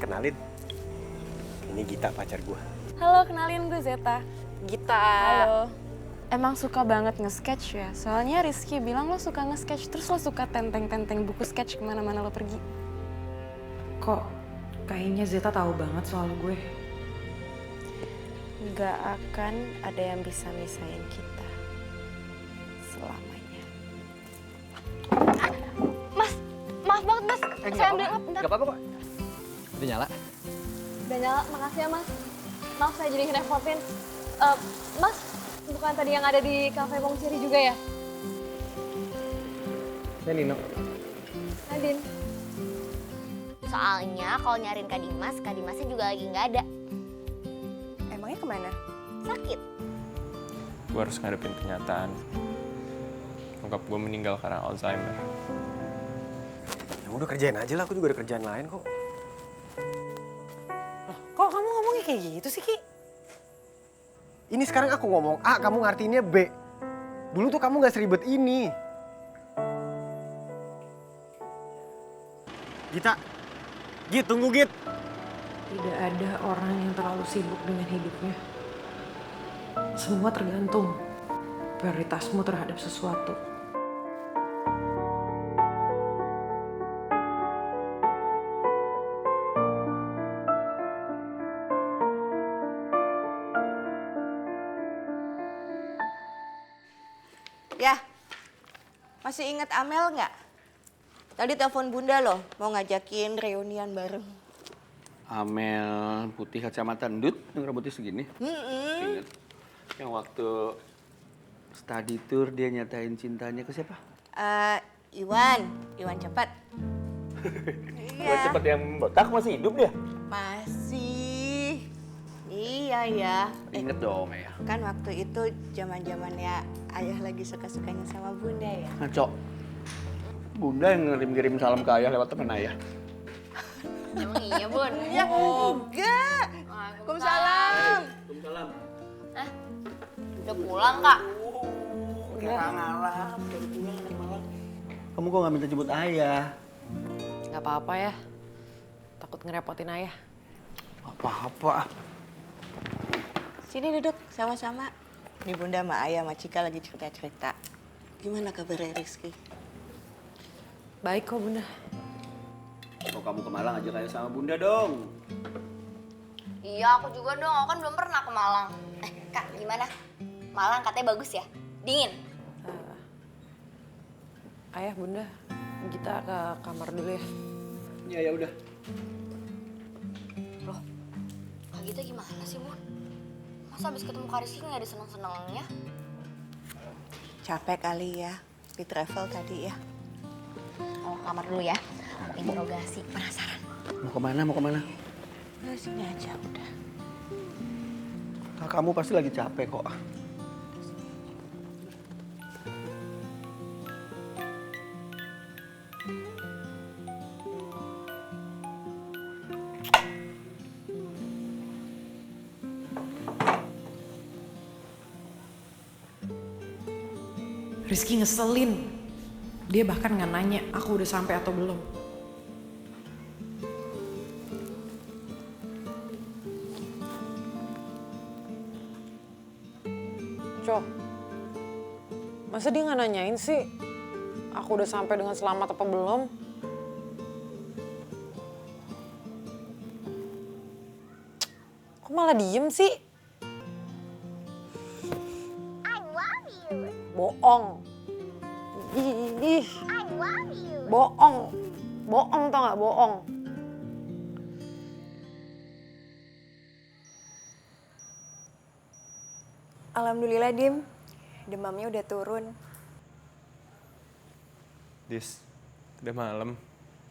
Kenalin, ini Gita pacar gue. Halo, kenalin gue Zeta. Gita. Halo. Emang suka banget nge-sketch ya? Soalnya Rizky bilang lo suka nge-sketch, terus lo suka tenteng-tenteng buku sketch kemana-mana lo pergi. Kok kayaknya Zeta tahu banget soal gue. Gak akan ada yang bisa misahin kita selamanya. Mas, maaf banget mas. Saya ambil bentar. Gak apa-apa kok. Udah nyala? Udah nyala, makasih ya mas. Maaf saya jadi ngerepotin. Mas, bukan tadi yang ada di Cafe Bong Ciri juga ya? Saya Nino. Nadine. Soalnya kalau nyariin Kak Dimasnya juga lagi nggak ada. Emangnya kemana? Sakit. Gue harus ngadepin kenyataan. Bokap gue meninggal karena Alzheimer. Ya udah kerjain aja lah, aku juga ada kerjaan lain kok. Kok kamu ngomongnya kayak gitu sih, Ki? Ini sekarang aku ngomong A, kamu ngartiinnya B. Dulu tuh kamu gak seribet ini. Gita, Git, tunggu Git. Tidak ada orang yang terlalu sibuk dengan hidupnya. Semua tergantung prioritasmu terhadap sesuatu. Ya, masih ingat Amel nggak? Tadi telepon Bunda loh, mau ngajakin reunian bareng. Amel putih kacamata endut, yang rambutnya segini. Ingat yang waktu study tour dia nyatain cintanya ke siapa? Iwan cepat. Buat cepet yang botak masih hidup dia? Masih. Iya ya. Ingat dong ya. Kan waktu itu zaman-zamannya ayah lagi suka-sukanya sama Bunda ya. Ngaco. Bunda yang ngirim-ngirim salam ke ayah lewat temen ayah. Emang iya, Bun? Ya enggak. Waalaikumsalam. Waalaikumsalam. Udah pulang, Kak? Udah ngalah, baru pulang anak malam. Kamu kok gak minta jemput ayah? Gak apa-apa ya. Takut ngerepotin ayah. Apa-apa. Sini duduk sama-sama. Ini Bunda sama ayah sama Cika lagi cerita-cerita. Gimana kabarnya Rizky? Baik kok, Bunda. Kalau kamu ke Malang aja kayak sama Bunda dong. Iya, aku juga dong. Aku kan belum pernah ke Malang. Kak, gimana? Malang katanya bagus ya? Dingin? Ayah, Bunda, kita ke kamar dulu ya. Iya, ya udah. Loh, Kak Gita gimana sih, Bun? Masa abis ketemu Kak Rizky nggak ada seneng-senengnya? Capek kali ya, di travel tadi ya. Oh, kamar dulu ya. Interogasi, penasaran. Mau kemana, mau kemana? Nah, sini aja udah. Kamu pasti lagi capek kok. Rizky ngeselin. Dia bahkan nggak nanya aku udah sampai atau belum. Cok, masa dia nggak nanyain sih aku udah sampai dengan selamat apa belum? Kok malah diem sih? Bohong. Ih. Bohong. Bohong tau gak? Bohong. Alhamdulillah Dim, demamnya udah turun. Dis, udah malam.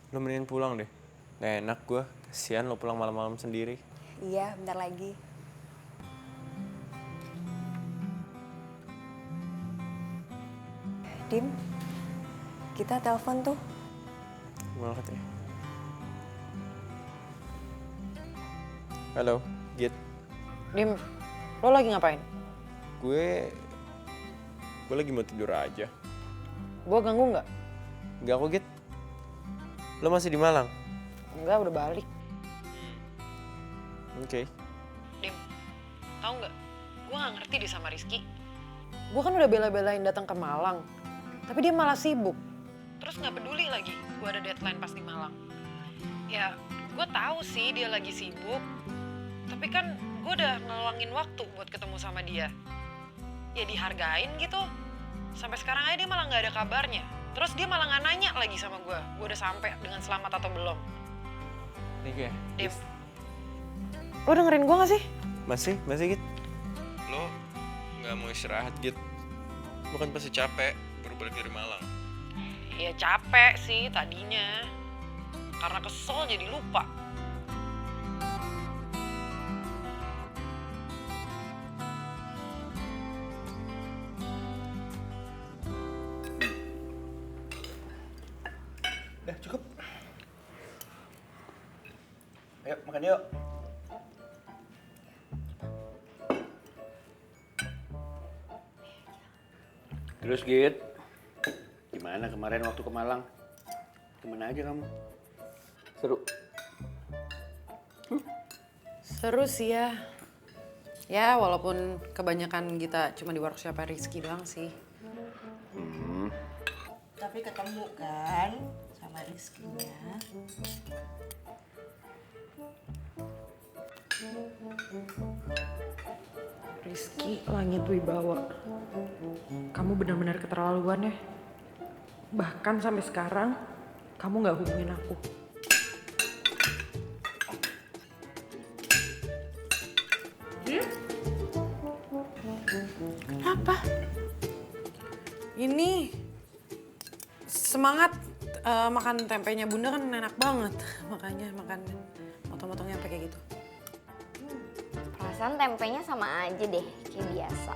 Lo mendingan pulang deh. Gak enak gue, kasihan lo pulang malam-malam sendiri. Iya, bentar lagi. Dim, kita telepon tuh. Gimana katanya? Halo, Git. Dim, lo lagi ngapain? Gue lagi mau tidur aja. Gue ganggu nggak? Enggak kok, Git. Lo masih di Malang? Enggak, udah balik. Oke. Dim, tahu nggak? Gue nggak ngerti deh sama Rizky. Gue kan udah bela-belain datang ke Malang, tapi dia malah sibuk. Terus nggak peduli lagi, gue ada deadline pas di Malang. Ya, gue tahu sih dia lagi sibuk, tapi kan gue udah ngeluangin waktu buat ketemu sama dia. Ya dihargain gitu. Sampai sekarang aja dia malah nggak ada kabarnya. Terus dia malah nggak nanya lagi sama gue udah sampai dengan selamat atau belum. Nih kayak. Dim, lo dengerin gue gak sih? Masih Git. Lo nggak mau istirahat Git? Lo kan pasti capek baru balik dari Malang. Ya capek sih tadinya. Karena kesel jadi lupa. Udah cukup. Ayo makan yuk. Terus Git, gimana kemarin waktu ke Malang? Gimana aja kamu? Seru? Seru sih ya. Ya walaupun kebanyakan kita cuma di workshop Rizky doang sih. Tapi ketemu kan sama Rizky-nya. Rizky Langit Wibawa. Kamu benar-benar keterlaluan ya. Bahkan sampai sekarang kamu gak hubungin aku. Apa? Ini semangat makan tempenya Bunda kan enak banget. Makanya makan motong-motongnya sampai kayak gitu. Perasaan tempenya sama aja deh, kayak biasa.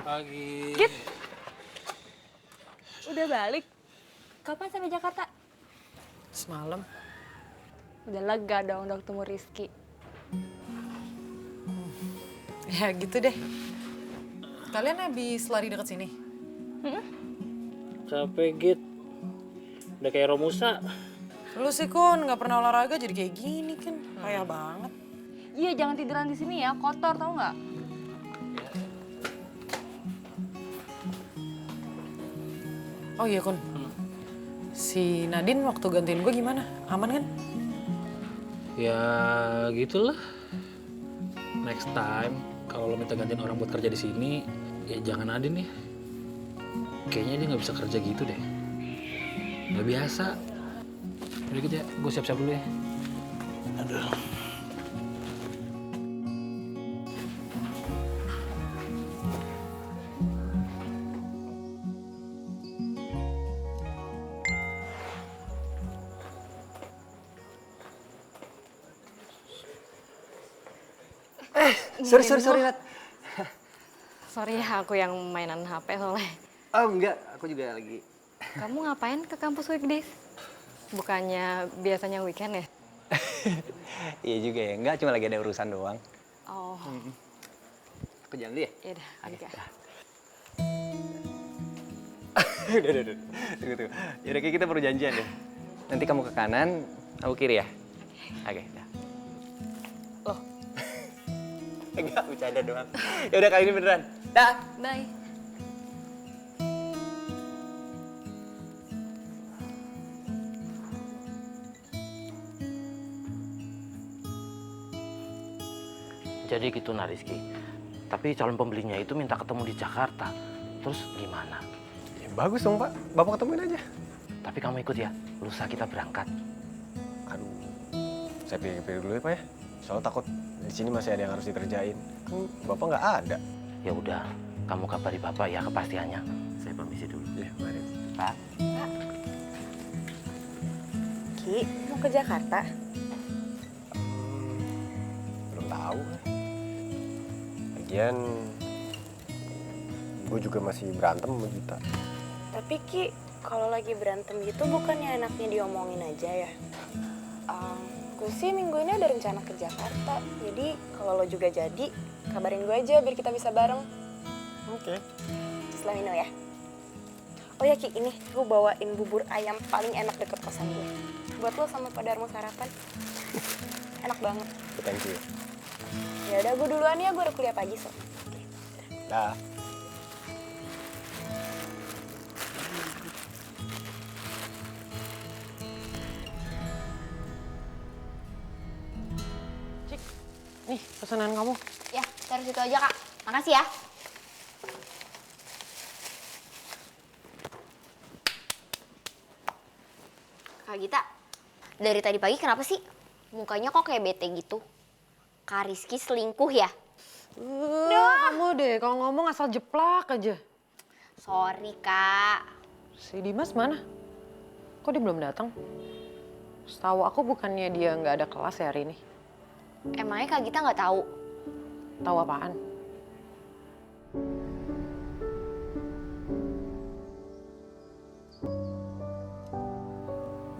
Pagi. Git. Udah balik? Kapan sampai Jakarta? Semalam. Udah lega dong udah ketemu Rizky. Ya gitu deh. Kalian habis lari deket sini? Capek Git. Udah kayak Romusa. Lu sih Kun gak pernah olahraga jadi kayak gini kan. Payah banget. Iya jangan tiduran di sini ya, kotor tau nggak? Oh iya Kun. Si Nadine waktu gantiin gue gimana? Aman kan? Ya gitulah. Next time kalau lo minta gantiin orang buat kerja di sini, ya jangan Adin nih. Kayaknya dia nggak bisa kerja gitu deh. Nggak biasa. Udah gitu ya, gue siap-siap dulu ya. Aduh. Sorry, Nat. Sorry ya aku yang mainan HP soalnya. Oh enggak, aku juga lagi. Kamu ngapain ke kampus weekdays? Bukannya biasanya weekend ya? Iya juga ya, enggak cuma lagi ada urusan doang. Oh, Aku jalan dulu ya? yaudah. Oke. Udah. Tunggu. Yaudah kayak kita baru janjian deh. Nanti kamu ke kanan, aku kiri ya? Oke, dah. Loh? Enggak, bercanda doang. Yaudah kali ini beneran. Dah. Bye. Jadi gitu nah Rizky. Tapi calon pembelinya itu minta ketemu di Jakarta. Terus gimana? Ya, bagus dong Pak, Bapak ketemuin aja. Tapi kamu ikut ya, lusa kita berangkat. Aduh, saya pikir-pikir dulu ya Pak ya. Soalnya takut di sini masih ada yang harus dikerjain. Kan Bapak nggak ada. Ya udah, kamu kabari Bapak ya kepastiannya. Saya permisi dulu. Ya, mari. Pak. Ki, mau ke Jakarta? Belum tahu. Lagian, gue juga masih berantem sama Gita. Tapi Ki, kalau lagi berantem gitu bukannya enaknya diomongin aja ya? Gue sih minggu ini ada rencana ke Jakarta. Jadi kalau lo juga jadi, kabarin gue aja biar kita bisa bareng. Oke. Just let me know ya. Oh ya Ki, ini gue bawain bubur ayam paling enak deket kosan gue. Buat lo sama Pak Darmo sarapan. Enak banget. Thank you. Ya udah gue duluan ya, gue udah kuliah pagi so. Dah. Cik, nih pesanan kamu. Ya, taruh situ aja Kak. Makasih ya. Kak Gita, dari tadi pagi kenapa sih mukanya kok kayak bete gitu? Kak Rizky selingkuh ya? Kamu deh, kalau ngomong asal jeplak aja. Sorry Kak. Si Dimas mana? Kok dia belum datang? Setahu aku bukannya dia nggak ada kelas ya hari ini. Emangnya Kak Gita nggak tahu? Tahu apaan?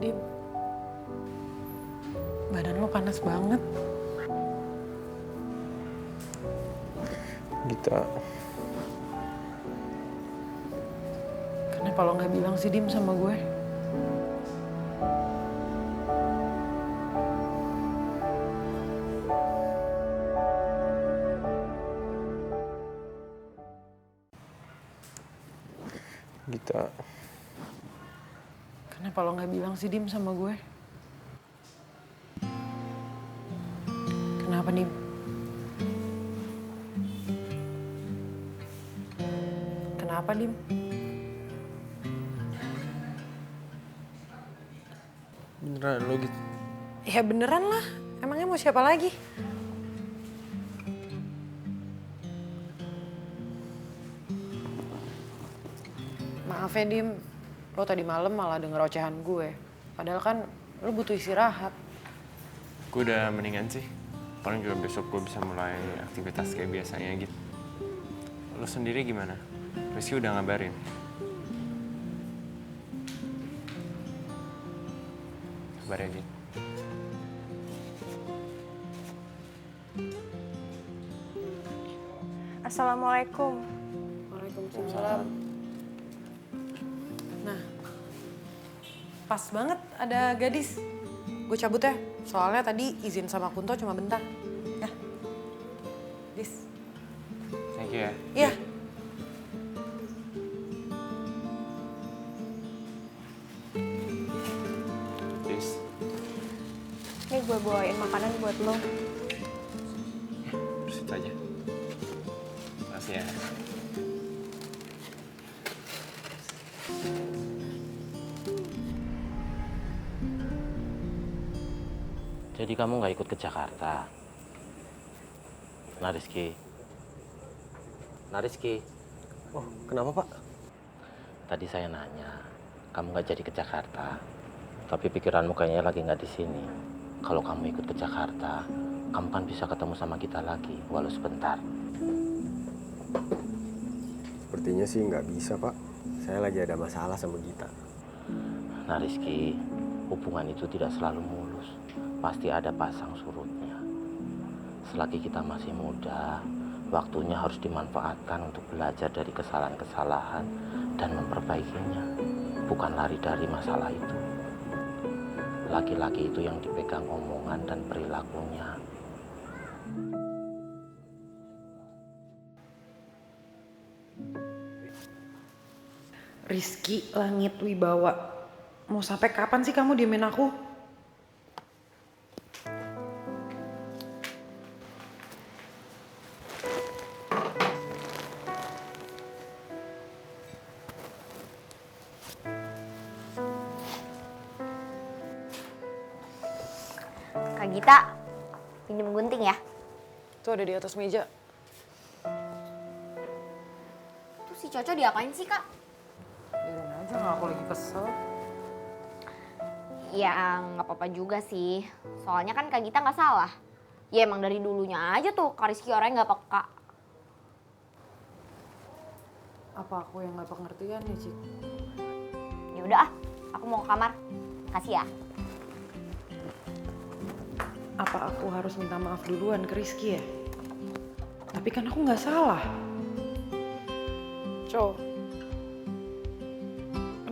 Dim, badan lo panas banget. Gita, Kenapa lo nggak bilang sih Dim sama gue? Gita, Kenapa lo nggak bilang sih Dim sama gue? Kenapa Dim? Kenapa Dim? beneran lo gitu? Ya beneran lah, emangnya mau siapa lagi? Maaf ya Dim, lo tadi malam malah denger ocehan gue. Padahal kan lo butuh istirahat. Gue udah mendingan sih. Paling juga besok gue bisa mulai aktivitas kayak biasanya gitu. Lo sendiri gimana? Rizky udah ngabarin? Kabar ya, Git. Assalamualaikum. Waalaikumsalam. Nah, pas banget ada gadis. Gue cabut ya, soalnya tadi izin sama Kunto cuma bentar. Ya, Dis. Thank you ya. Iya. Dis. Ini gue bawain makanan buat lo. Terus itu aja. Makasih ya. Jadi kamu nggak ikut ke Jakarta? Nah Rizky. Oh, kenapa Pak? Tadi saya nanya, kamu nggak jadi ke Jakarta, tapi pikiranmu kayaknya lagi nggak di sini. Kalau kamu ikut ke Jakarta, kamu kan bisa ketemu sama kita lagi, walau sebentar. Sepertinya sih nggak bisa Pak. Saya lagi ada masalah sama Gita. Nah Rizky, hubungan itu tidak selalu mulus. Pasti ada pasang surutnya. Selagi kita masih muda, waktunya harus dimanfaatkan untuk belajar dari kesalahan-kesalahan dan memperbaikinya. Bukan lari dari masalah itu. Laki-laki itu yang dipegang omongan dan perilakunya. Rizky Langit Wibawa. Mau sampai kapan sih kamu diemin aku? Kak Gita, pinjem gunting ya. Tuh ada di atas meja. Tuh si Coco diapain sih Kak? Biarin aja, nggak aku lagi kesel. Ya nggak apa-apa juga sih. Soalnya kan Kak Gita nggak salah. Ya emang dari dulunya aja tuh Kak Rizky orangnya nggak peka. Apa aku yang nggak pengertian ya, Cik? Ya udah ah, aku mau ke kamar. Kasih ya. Apa aku harus minta maaf duluan ke Rizky ya? Tapi kan aku nggak salah. Co,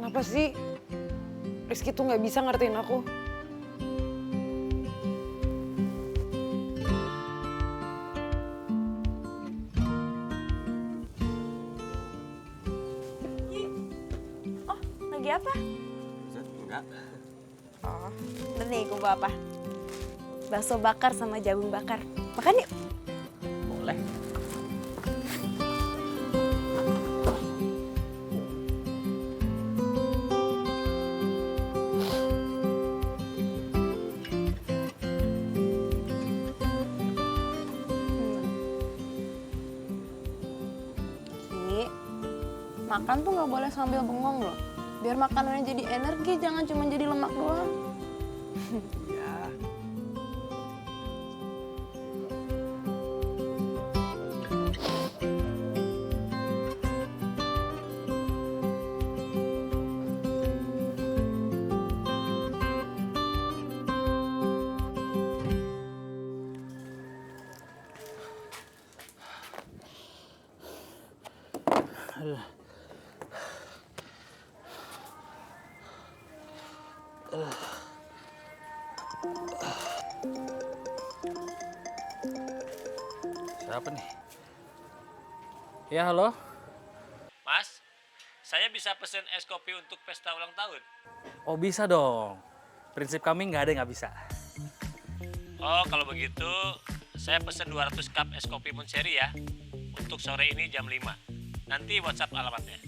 Kenapa sih Rizky tuh nggak bisa ngertiin aku? Oh, lagi apa? Enggak. Oh, udah nih gue bawa apa? Bakso bakar sama jagung bakar. Makan yuk. Boleh. Ki, makan tuh nggak boleh sambil bengong loh. Biar makanannya jadi energi, jangan cuma jadi lemak doang. Ya. Siapa nih? Ya, halo? Mas, saya bisa pesen es kopi untuk pesta ulang tahun? Oh, bisa dong. Prinsip kami nggak ada yang nggak bisa. Oh, kalau begitu saya pesen 200 cup es kopi Moncherry ya. Untuk sore ini jam 5. Nanti WhatsApp alamatnya.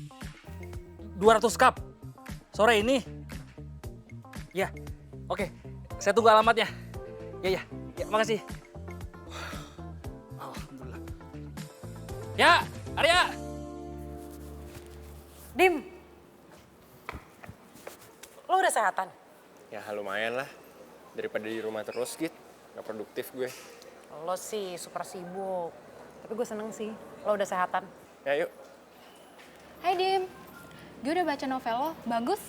200 cup? Sore ini? Ya, oke. Saya tunggu alamatnya. Ya, makasih. Alhamdulillah. Ya, Arya! Dim, lo udah sehatan? Ya lumayan lah. Daripada di rumah terus gitu. Gak produktif gue. Lo sih super sibuk. Tapi gue seneng sih, lo udah sehatan. Ya yuk. Hai Dim, gue udah baca novel lo, bagus.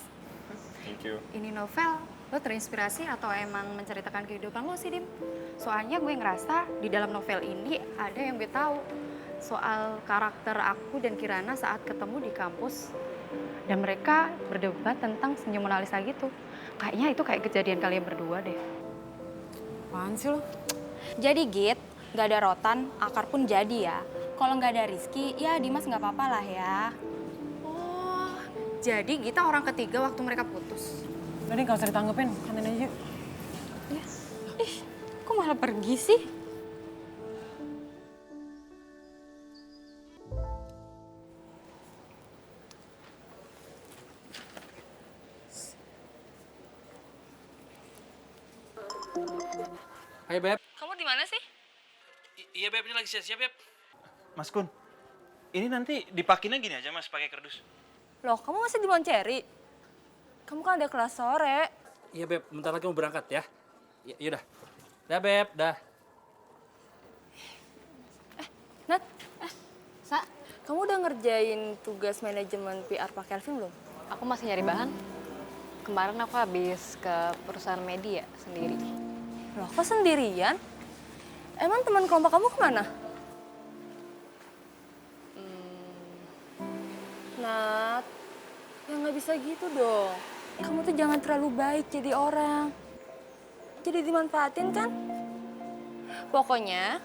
Thank you. Ini novel, lo terinspirasi atau emang menceritakan kehidupan lo sih Dim? Soalnya gue ngerasa di dalam novel ini ada yang gue tahu soal karakter aku dan Kirana saat ketemu di kampus. Dan mereka berdebat tentang senyum Mona Lisa gitu. Kayaknya itu kayak kejadian kalian berdua deh. Apaan sih lo? Jadi Git, gak ada Rotan, akar pun jadi ya. Kalau nggak ada Rizky, ya Dimas nggak apa-apa lah ya. Oh, jadi kita orang ketiga waktu mereka putus. Udah deh, gak usah ditanggepin, kantin aja yuk. Ya. Ih, kok malah pergi sih? Hai, Beb. Kamu di mana sih? Iya, Beb. Ini lagi siap-siap, Beb. Mas Kun, ini nanti dipakinnya gini aja Mas, pakai kardus. Loh, kamu masih di Moncherry? Kamu kan ada kelas sore. Iya, Beb. Bentar lagi mau berangkat ya. Yaudah. Dah, Beb. Dah. Nat, Sa, kamu udah ngerjain tugas manajemen PR Pak Kelvin belum? Aku masih nyari bahan. Kemarin aku habis ke perusahaan media sendiri. Loh, kok sendirian? Emang teman kelompok kamu kemana? Nat, ya nggak bisa gitu dong. Kamu tuh jangan terlalu baik jadi orang. Jadi dimanfaatin kan? Pokoknya,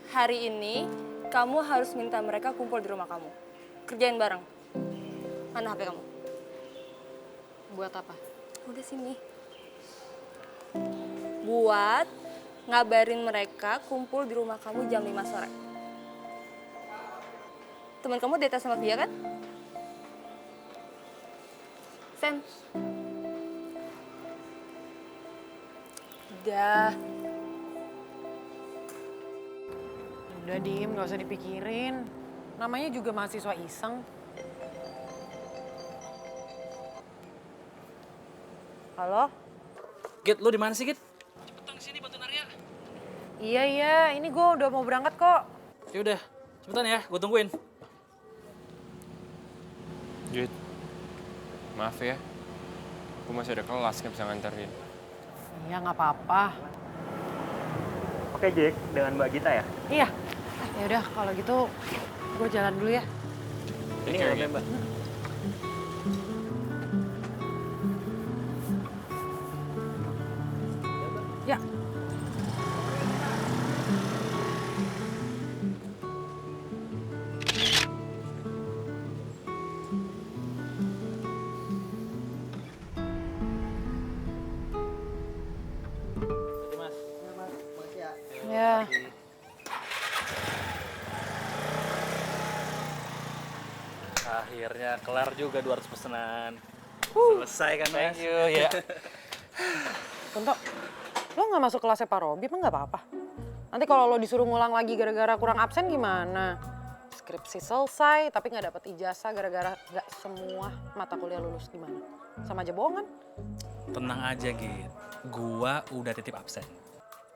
hari ini kamu harus minta mereka kumpul di rumah kamu. Kerjain bareng. Mana HP kamu? Buat apa? Udah sini. Buat ngabarin mereka kumpul di rumah kamu jam 5 sore. Teman kamu date sama dia kan? Sen. Udah. Udah Dim, gak usah dipikirin. Namanya juga mahasiswa iseng. Halo? Git, lu di mana sih, Git? Cepetan kesini bantuin Arya. Iya, ini gue udah mau berangkat kok. Yaudah, cepetan ya, gue tungguin. Git, maaf ya. Gue masih ada kelas, gak bisa nganterin. Iya, gak apa-apa. Oke, Jack, dengan Mbak Gita ya? Iya. Ya udah, kalau gitu gue jalan dulu ya. Ini nggak Mbak? Ya. Ya. Akhirnya kelar juga 200 pesanan. Selesai kan, Mas? Thank you, ya. Kunto, lo nggak masuk kelasnya Pak Robi emang nggak apa-apa? Nanti kalau lo disuruh ngulang lagi gara-gara kurang absen gimana? Skripsi selesai tapi nggak dapet ijazah gara-gara nggak semua mata kuliah lulus gimana? Sama aja bohong kan? Tenang aja, Git. Gua udah titip absen.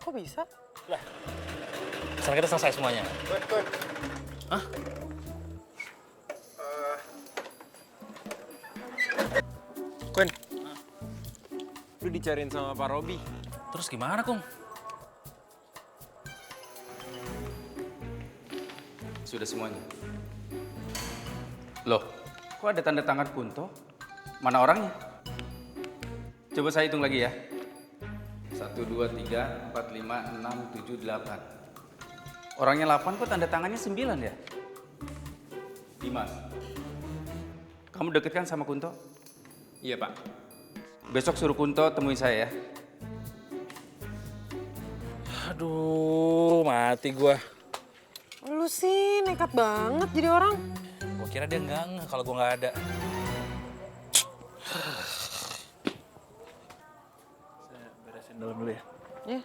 Kok bisa? Lah, pesanan kita selesai semuanya. Hah? Kun, lu dicariin sama Pak Robi. Terus gimana, Kung? Sudah semuanya. Loh, kok ada tanda tangan Kunto? Mana orangnya? Coba saya hitung lagi ya. 1, 2, 3, 4, 5, 6, 7, 8. Orangnya 8 kok tanda tangannya 9 ya? Dimas, kamu deket kan sama Kunto? Iya, Pak. Besok suruh Kunto temuin saya ya. Aduh, mati gua. Lu sih nekat banget jadi orang. Gua kira dia nggak ngeh kalau gua nggak ada. Saya beresin dalam dulu ya. Ya.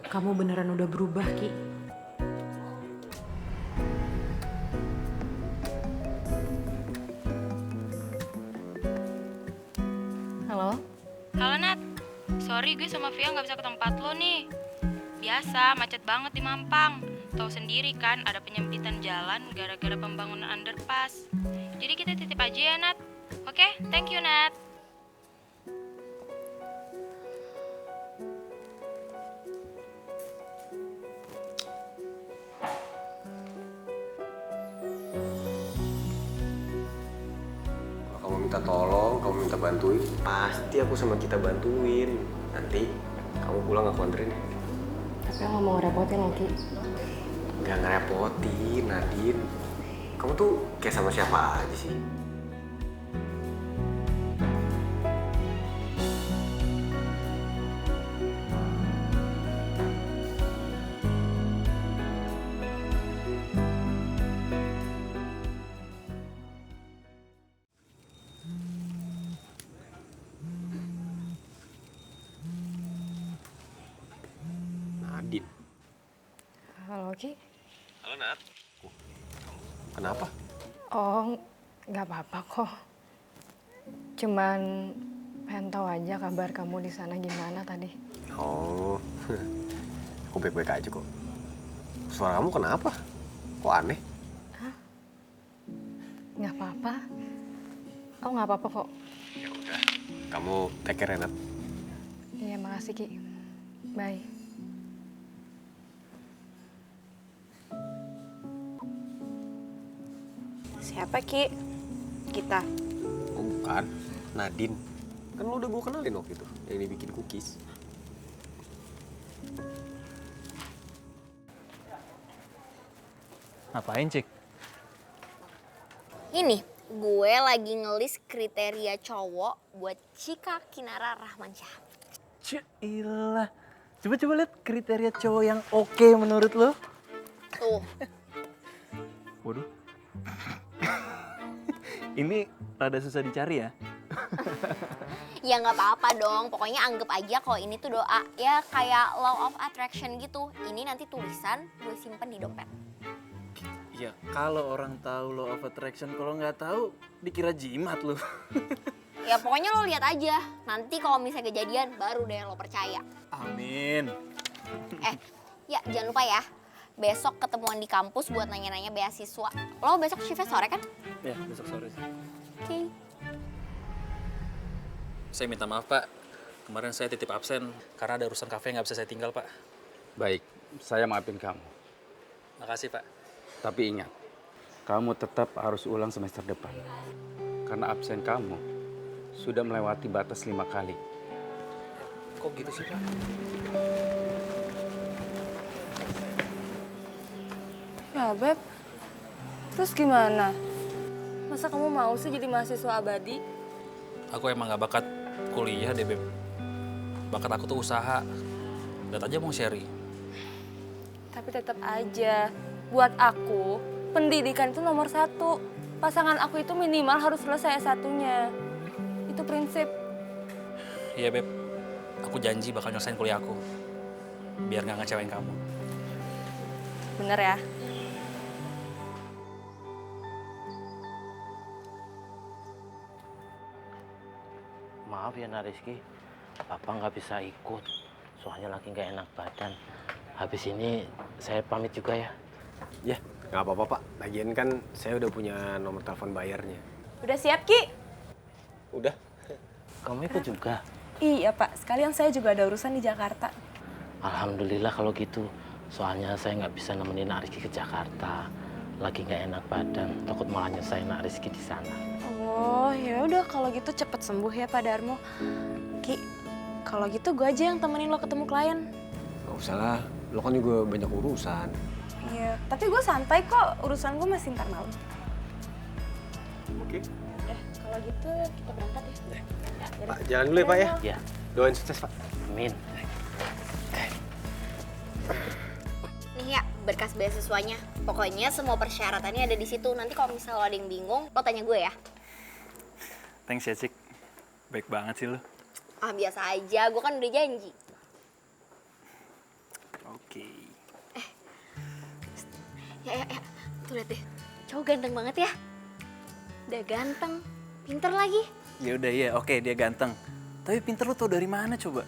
Kamu beneran udah berubah, Ki. Halo? Halo Nat, sorry gue sama Via nggak bisa ke tempat lo nih. Biasa, macet banget di Mampang. Tahu sendiri kan ada penyempitan jalan gara-gara pembangunan underpass. Jadi kita titip aja ya Nat. Oke, thank you Nat. Kalau kamu minta tolong, kamu minta bantuin, pasti aku sama kita bantuin. Nanti kamu pulang aku anterin ya. Tapi aku nggak mau ngerepotin lo, Ki. Gak ngerepotin, Nadine. Kamu tuh kayak sama siapa aja sih? Nadine. Halo, Ki. Halo, Nat. Kenapa? Oh, nggak apa-apa kok. Cuman pengen tahu aja kabar kamu di sana gimana tadi. Oh, aku baik-baik aja kok. Suara kamu kenapa? Kok aneh? Nggak apa-apa. Aku nggak apa-apa kok. Ya udah, kamu take care, Nat. Iya, makasih Ki. Bye. Siapa, Ki? Kita. Oh, bukan. Nadine. Kan lo udah gue kenalin waktu itu, yang dibikin cookies. Ngapain, Cik? Ini, gue lagi ngelis kriteria cowok buat Cika Kinara Rahmansyah. Cilah. Coba lihat kriteria cowok yang oke menurut lo. Tuh. Waduh. Ini rada susah dicari ya? Ya nggak apa-apa dong, pokoknya anggap aja kalau ini tuh doa. Ya kayak law of attraction gitu. Ini nanti tulisan gue simpen di dompet. Ya kalau orang tahu law of attraction, kalau nggak tahu dikira jimat lo. Ya pokoknya lo lihat aja. Nanti kalau misalnya kejadian baru deh lo percaya. Amin. Ya jangan lupa ya. Besok ketemuan di kampus buat nanya-nanya beasiswa. Lo besok shiftnya sore kan? Ya, besok sore sih. Oke. Saya minta maaf, Pak. Kemarin saya titip absen karena ada urusan kafe yang nggak bisa saya tinggal, Pak. Baik, saya maafin kamu. Makasih, Pak. Tapi ingat, kamu tetap harus ulang semester depan. karena absen kamu sudah melewati batas 5 kali. Kok gitu sih, Pak? Ya, Beb. Terus gimana? Masa kamu mau sih jadi mahasiswa abadi? Aku emang gak bakat kuliah deh, Beb. Bakat aku tuh usaha. Lihat aja Bang Sherry. Tapi tetap aja, buat aku, pendidikan itu nomor 1. Pasangan aku itu minimal harus selesai S1-nya. Itu prinsip. Iya, Beb. Aku janji bakal nyelesain kuliah aku. Biar gak ngecewain kamu. Bener ya? Maaf ya Rizky, Papa nggak bisa ikut, soalnya lagi nggak enak badan. Habis ini saya pamit juga ya. Ya, nggak apa-apa Pak. Lagian kan saya udah punya nomor telepon bayarnya. Udah siap, Ki? Udah. Kamu ikut juga? Iya, Pak. Sekalian saya juga ada urusan di Jakarta. Alhamdulillah kalau gitu. Soalnya saya nggak bisa nemenin Rizky ke Jakarta. Lagi nggak enak badan, takut malah nyusahin Rizky di sana. Oh, ya udah kalau gitu cepet sembuh ya Pak Darmo. Ki, kalau gitu gue aja yang temenin lo ketemu klien. Gak usah lah, lo kan juga banyak urusan. Iya, tapi gue santai kok. Urusan gue masih ntar malam. Oke. Udah, kalau gitu kita berangkat ya. Pak, jalan dulu ya Pak ya. Ya. Doain sukses Pak. Amin. Nih ya, berkas beasiswanya. Pokoknya semua persyaratannya ada di situ. Nanti kalau misalnya lo ada yang bingung, lo tanya gue ya. Thanks ya, Cik. Baik banget sih lo. Ah, biasa aja. Gue kan udah janji. Oke. Ya. Tuh liat deh. Cowok ganteng banget ya. Udah ganteng. Pinter lagi. Ya udah ya, oke dia ganteng. Tapi pinter lo tau dari mana coba?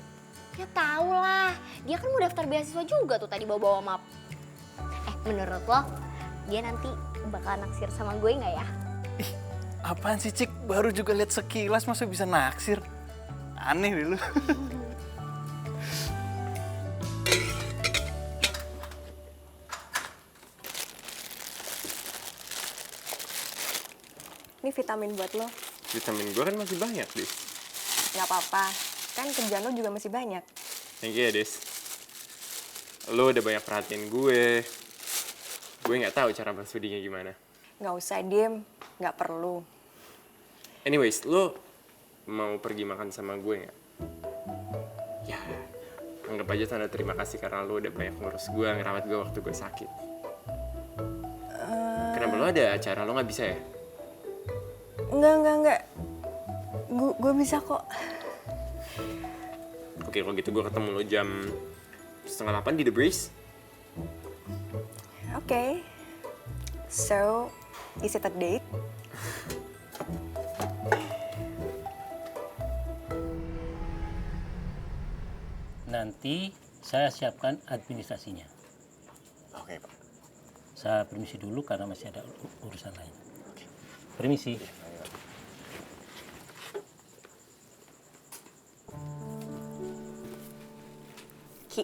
Ya tau lah. Dia kan mau daftar beasiswa juga tuh tadi bawa-bawa map. Menurut lo, dia nanti bakal naksir sama gue nggak ya? Ih, apaan sih Cik? Baru juga lihat sekilas masa bisa naksir? Aneh deh lu. Ini vitamin buat lo. Vitamin gue kan masih banyak, Dis. Gak apa-apa, kan kerjaan lo juga masih banyak. Thank you ya, Dis. Lo udah banyak perhatiin gue. Gue nggak tahu cara bersudinya gimana. Gak usah, Dim. Gak perlu. Anyways, lo mau pergi makan sama gue nggak? Ya, anggap aja tanda terima kasih karena lo udah banyak ngurus gue, ngerawat gue waktu gue sakit. Kenapa lo ada acara, lo nggak bisa ya? Enggak. Gue bisa kok. Oke, kalau gitu gue ketemu lo jam 7:30 di The Breeze. Oke. So, is it a date? Nanti saya siapkan administrasinya. Oke, Pak. Saya permisi dulu karena masih ada urusan lain. Permisi. Ki,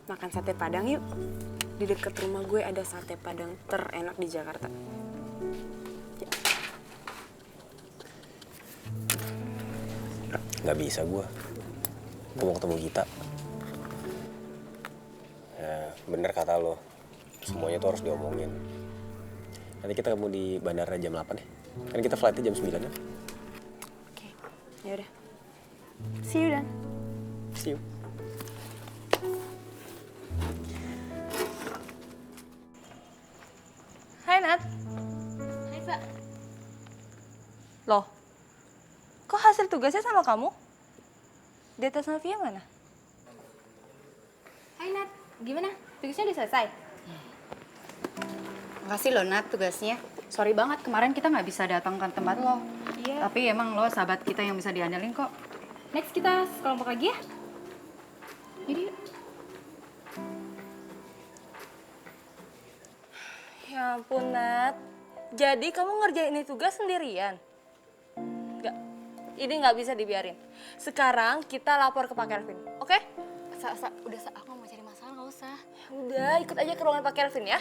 makan sate Padang yuk. Di dekat rumah gue ada sate Padang terenak di Jakarta. Nggak bisa gue mau ketemu Gita. Ya, bener kata lo. Semuanya tuh harus diomongin. Nanti kita ketemu di bandara jam 8 ya. Kan kita flightnya jam 9 ya. Oke, yaudah. See you dan. See you. Hai, Nat. Hai, Pak. Loh, kok hasil tugasnya sama kamu? Di atas Novia mana? Hai Nat, gimana? Tugasnya udah selesai? Makasih loh Nat tugasnya. Sorry banget kemarin kita nggak bisa datang ke tempat lo. Iya. Tapi emang lo sahabat kita yang bisa diandalin kok. Next kita sekelompok lagi ya? Jadi yuk. Ya ampun, Nat. Jadi kamu ngerjain ini tugas sendirian? Nggak. Ini nggak bisa dibiarin. Sekarang kita lapor ke Pak Kelvin, oke? Udah, aku nggak mau cari masalah, nggak usah. Udah, ikut aja ke ruangan Pak Kelvin ya.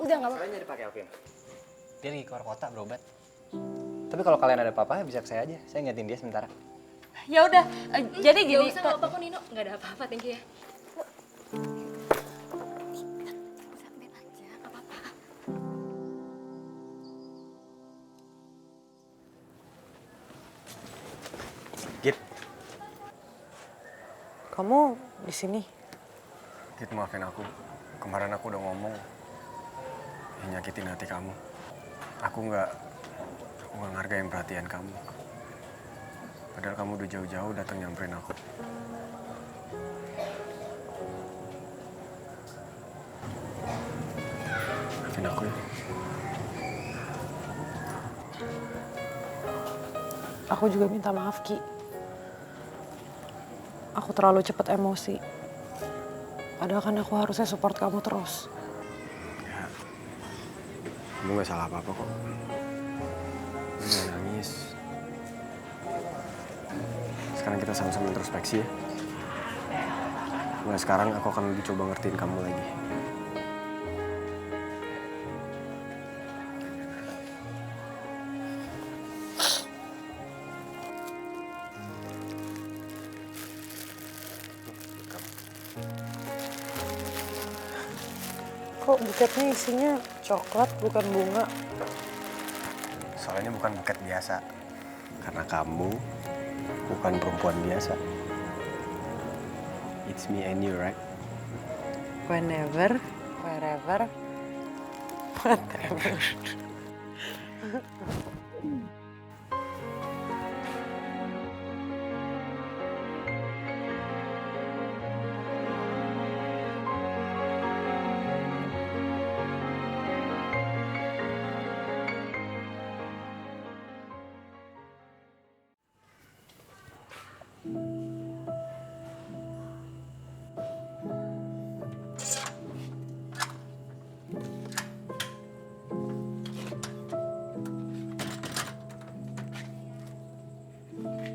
Udah nggak apa-apa. Nyari Pak Kelvin. Dia lagi keluar kota berobat. Tapi kalau kalian ada apa-apa bisa ke saya aja. Saya ngingetin dia sementara. Ya udah, jadi gini. Gak usah, gak apa-apa kok Nino. Gak ada apa-apa, thank you ya. Git, Kamu di sini? Git maafin aku. Kemarin aku udah ngomong yang nyakitin hati kamu. Aku nggak ngargain perhatian kamu. Padahal kamu udah jauh-jauh datang nyamperin aku. Maafin aku ya. Aku juga minta maaf, Ki. Aku terlalu cepat emosi. Padahal kan aku harusnya support kamu terus. Ya, kamu nggak salah apa-apa kok. Jangan nangis. Sekarang kita sama-sama introspeksi ya. Mulai sekarang aku akan lebih coba ngertiin kamu lagi. Kok buketnya isinya coklat bukan bunga? Soalnya bukan buket biasa. Karena kamu bukan perempuan biasa. It's me and you, right? Whenever, wherever, whatever.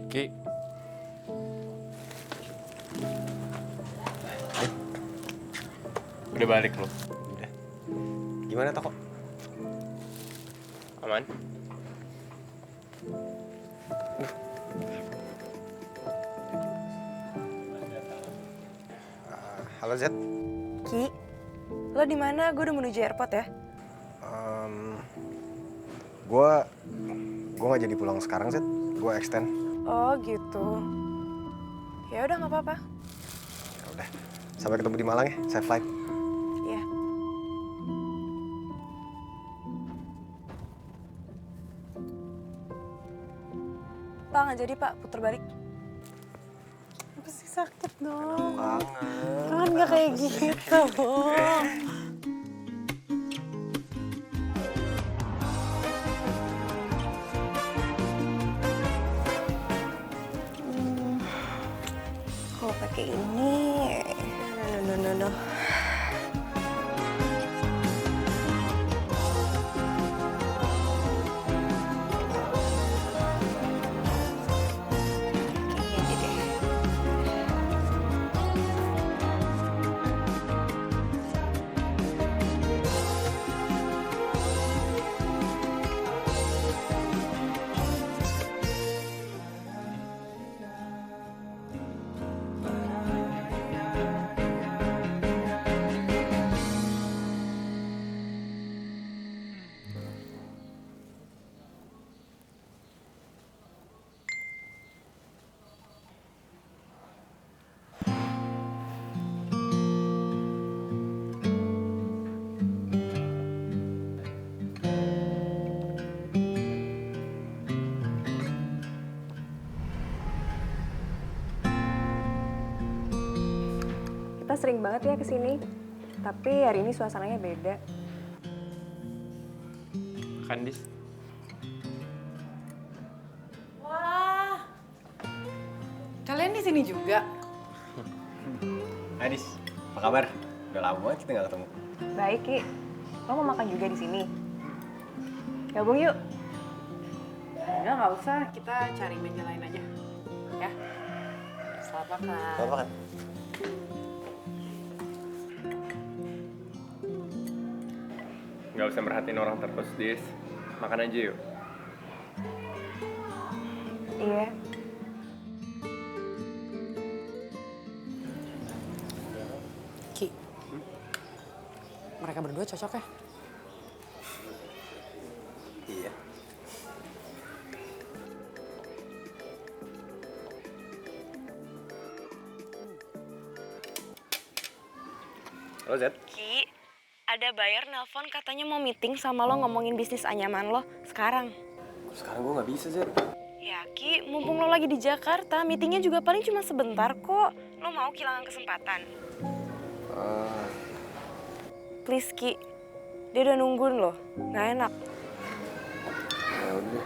Ki. Udah balik lo. Udah. Gimana toko? Aman? Halo Zed. Ki, lo di mana? Gue udah menuju airport ya. Gue nggak jadi pulang sekarang Zed. Gue extend. Oh gitu. Ya udah nggak apa-apa. Ya udah. Sampai ketemu di Malang ya. Safe flight. Iya. Pak nggak jadi Pak, puter balik. Apa sih sakit dong? Kangen. Kan nggak kayak gitu. Kalau pakai ini, no. Kita sering banget ya kesini, tapi hari ini suasananya beda. Kan, Dis? Wah, kalian di sini juga? Hai Dis, apa kabar? Udah lama banget kita nggak ketemu. Baik, Ki. Lo mau makan juga di sini? Gabung yuk. Enggak, nggak usah. Kita cari meja lain aja. Ya. Selamat makan. Selamat makan. Nggak usah merhatiin orang terus, Dis. Makan aja yuk. Iya. Ki, mereka berdua cocok ya? Iya. Halo Zed. Ki, ada buyer nelpon katanya mau meeting sama lo ngomongin bisnis anyaman lo sekarang. Sekarang gue nggak bisa Zed. Ya Ki, mumpung lo lagi di Jakarta, meetingnya juga paling cuma sebentar kok. Lo mau kehilangan kesempatan? Please Ki, dia udah nungguin lo, nggak enak. Ya udah.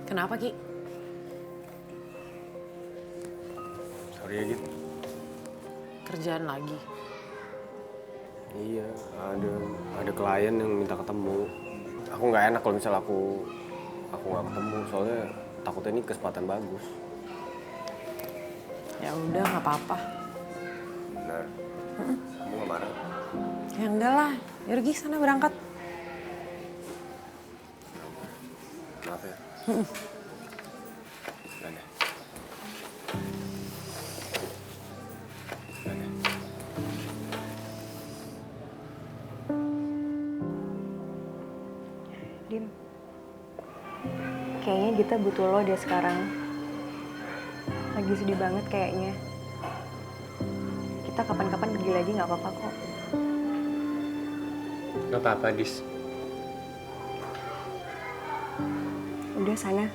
Kenapa Ki? Sorry ya gitu. Kerjaan lagi? Iya, ada klien yang minta ketemu. Aku nggak enak kalau misal aku nggak ketemu, soalnya takutnya ini kesempatan bagus. Ya udah, nggak apa-apa. Benar. Kamu nggak marah? Ya enggak lah, ya pergi sana berangkat. Maaf ya. Udah deh. Dim, kayaknya kita butuh lo deh sekarang. Lagi sedih banget kayaknya. Kita kapan-kapan pergi lagi nggak apa-apa kok. Gak apa-apa, Dis. Udah sana.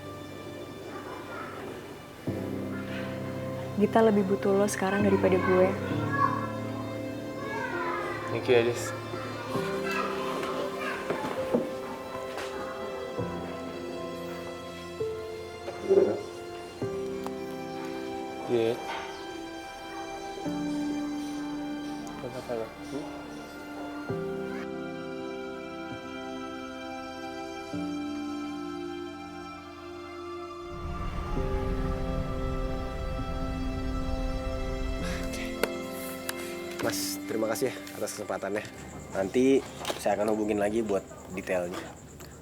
Kita lebih butuh lo sekarang daripada gue. Thank you ya, Dis. Iya. Kenapa lo? Mas, terima kasih ya atas kesempatannya. Nanti saya akan hubungin lagi buat detailnya.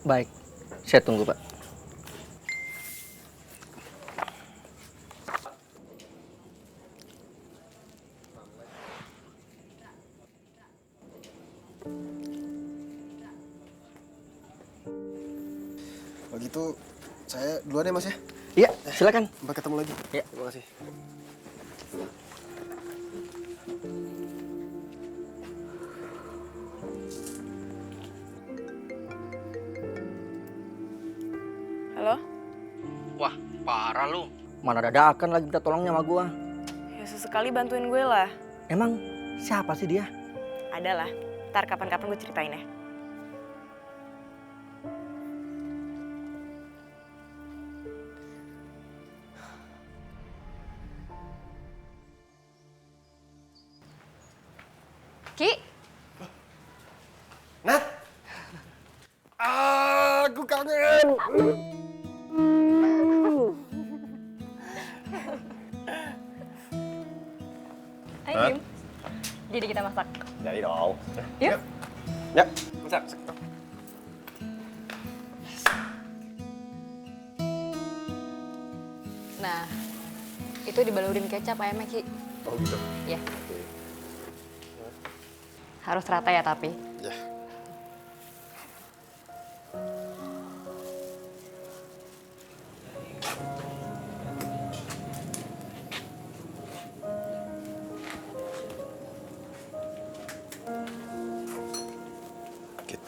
Baik, saya tunggu Pak. Kalau gitu, saya duluan ya Mas ya? Iya, silakan. Sampai ketemu lagi. Iya. Terima kasih. Halo? Wah, parah lu. Mana dadakan lagi minta tolongnya sama gua. Ya sesekali bantuin gue lah. Emang siapa sih dia? Ada lah. Ntar kapan-kapan gue ceritain ya. Ki, Nat! Aku kangen! ayo Dim. Jadi kita masak. Jadi dong. Yuk. Ya, masak. Nah, itu dibalurin kecap ayamnya Ki. Oh gitu? Ya. Oke. Harus rata ya tapi. Ya. Kit.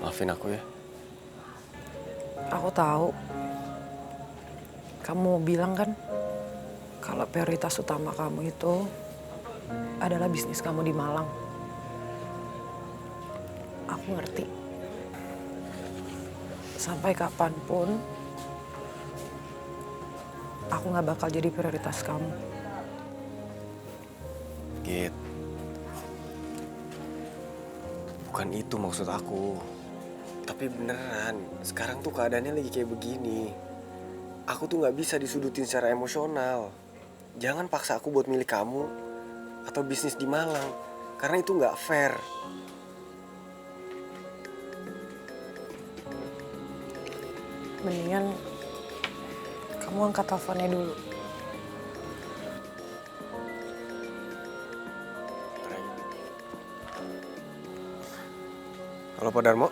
Maafin aku ya. Aku tahu. Kamu bilang kan kalau prioritas utama kamu itu adalah bisnis kamu di Malang. Aku ngerti. Sampai kapanpun, aku gak bakal jadi prioritas kamu. Git. Bukan itu maksud aku. Tapi beneran, sekarang tuh keadaannya lagi kayak begini. Aku tuh gak bisa disudutin secara emosional. Jangan paksa aku buat milih kamu atau bisnis di Malang. Karena itu gak fair. Mendingan kamu angkat teleponnya dulu. Halo Pak Darmo.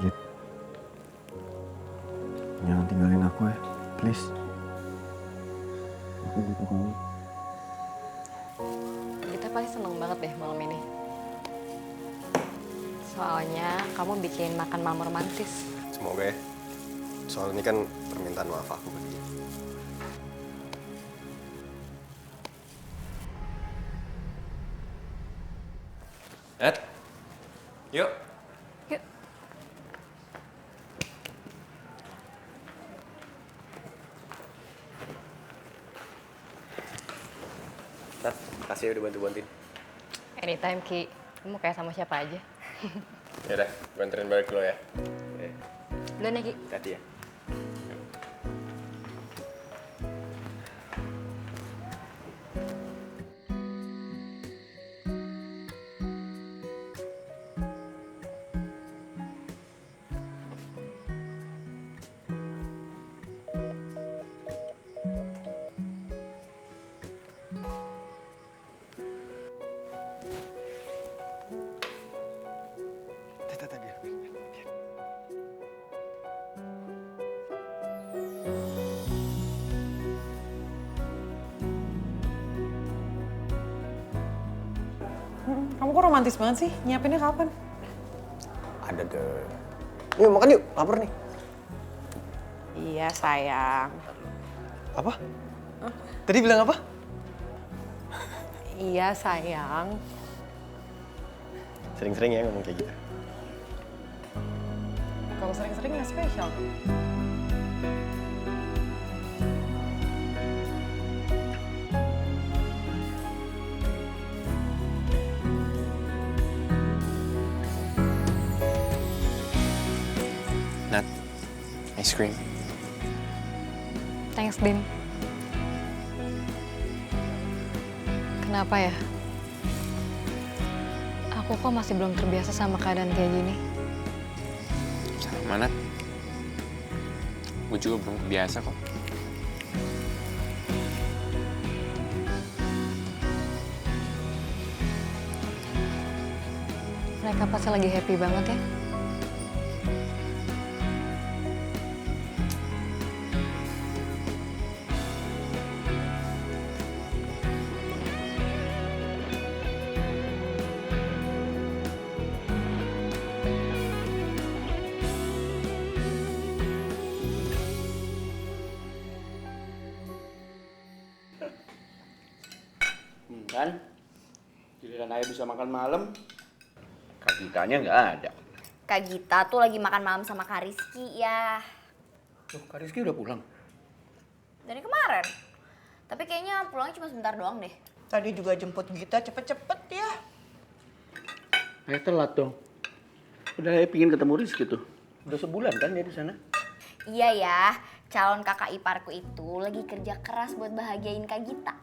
Git, jangan tinggalin aku ya, please. Aku butuh kamu. Kita pasti seneng banget deh malam ini. Soalnya kamu bikin makan malam romantis. Semoga ya. Soal ini kan permintaan maaf aku ke dia. Ed, yuk. Yuk. Nat, makasih ya udah bantu-bantuin. Anytime, Ki. Kamu kayak sama siapa aja. Yaudah, gue anterin balik dulu ya. Duluan ya, Ki. Hati ya. Kamu kok romantis banget sih? Nyiapinnya kapan? Ada deh. Yuk makan yuk, lapar nih. Iya, sayang. Apa? Tadi bilang apa? Iya, sayang. Sering-sering ya ngomong kayak gitu. Kalau sering-sering nggak spesial. Nat, ice cream. Thanks, Dim. Kenapa ya? Aku kok masih belum terbiasa sama keadaan kayak gini. Sama Nat. Gue juga belum kebiasa kok. Mereka pasti lagi happy banget ya. Kan? Giliran ayah bisa makan malam, Kak Gitanya nggak ada. Kak Gita tuh lagi makan malam sama Kak Rizky ya. Loh, Kak Rizky udah pulang? Dari kemarin. Tapi kayaknya pulangnya cuma sebentar doang deh. Tadi juga jemput Gita cepet-cepet ya. Ayah telat dong. Udah ayah pingin ketemu Rizky tuh. Udah sebulan kan dia di sana? Iya ya, calon kakak iparku itu lagi kerja keras buat bahagiain Kak Gita.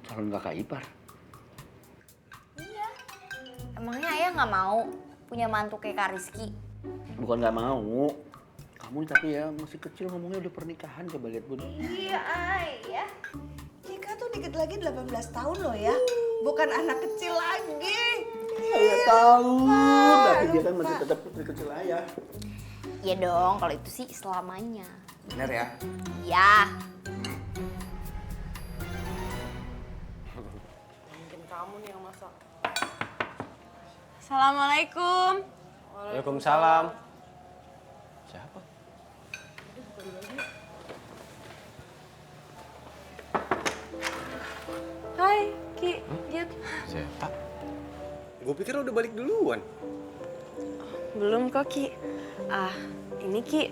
Calon kakak ipar. Iya. Emangnya ayah nggak mau punya mantu kayak Kak Rizky? Bukan nggak mau. Kamu tapi ya masih kecil ngomongnya udah pernikahan, coba lihat Bun. Iya, ayah. Cika tuh dikit lagi 18 tahun loh ya. Bukan anak kecil lagi. Ayah tahu, tapi dia kan masih tetap putri kecil ayah. Iya dong, kalau itu sih selamanya. Bener ya? Iya. Mungkin kamu nih yang masak. Assalamualaikum. Waalaikumsalam. Siapa? Hai, Ki, Git. Siapa? Gue pikir lo udah balik duluan. Belum kok, Ki. Ini Ki,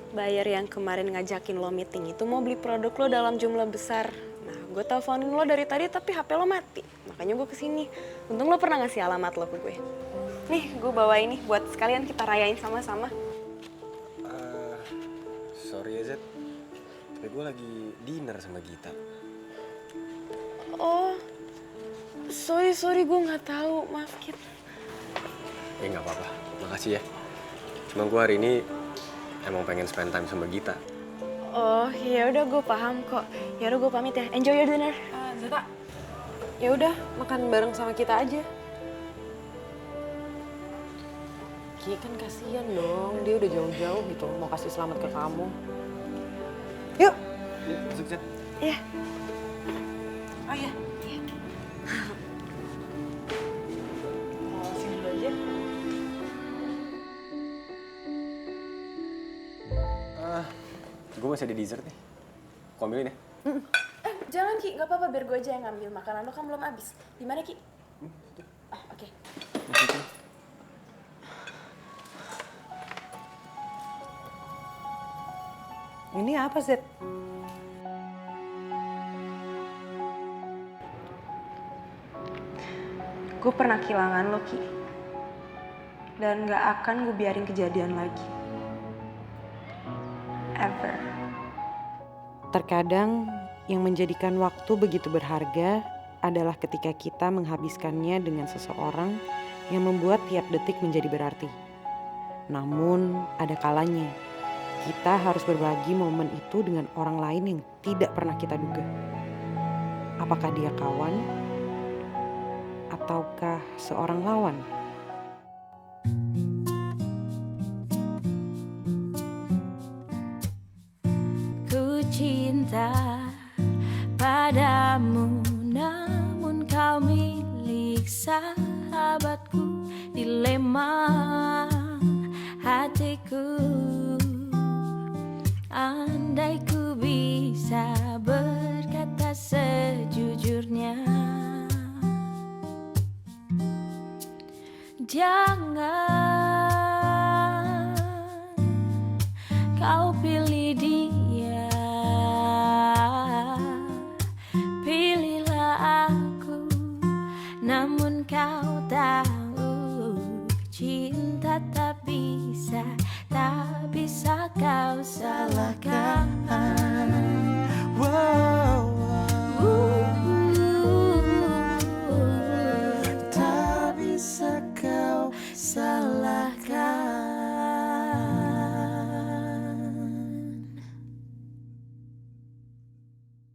buyer yang kemarin ngajakin lo meeting itu mau beli produk lo dalam jumlah besar. Nah, gue teleponin lo dari tadi tapi HP lo mati. Makanya gue kesini. Untung lo pernah ngasih alamat lo ke gue. Nih, gue bawa ini buat sekalian kita rayain sama-sama. Sorry ya, Zed. Tapi gue lagi dinner sama Gita. Oh, sorry gue nggak tahu. Maaf, Kit. Nggak apa-apa. Makasih ya. Cuma gue hari ini emang pengen spend time sama Gita. Oh, ya udah gue paham kok. Ya udah gue pamit ya. Enjoy your dinner. Zeta, ya udah makan bareng sama kita aja. Ki kan kasihan dong, dia udah jauh-jauh gitu mau kasih selamat ke kamu. Yuk. Masuk, Zed. Iya. Oh iya. Sini dulu aja. Gue masih ada dessert nih. Kau ambilin ya? Jangan Ki, nggak apa-apa biar gue aja yang ngambil. Makanan lo kan belum habis. Di mana Ki? Oke. Ini apa, Zed? Gue pernah kehilangan lo, Ki. Dan nggak akan gue biarin kejadian lagi. Ever. Terkadang yang menjadikan waktu begitu berharga adalah ketika kita menghabiskannya dengan seseorang yang membuat tiap detik menjadi berarti. Namun ada kalanya kita harus berbagi momen itu dengan orang lain yang tidak pernah kita duga. Apakah dia kawan ataukah seorang lawan? Ku cinta padamu, namun kau milik sahabatku. Dilema hatiku, andai ku bisa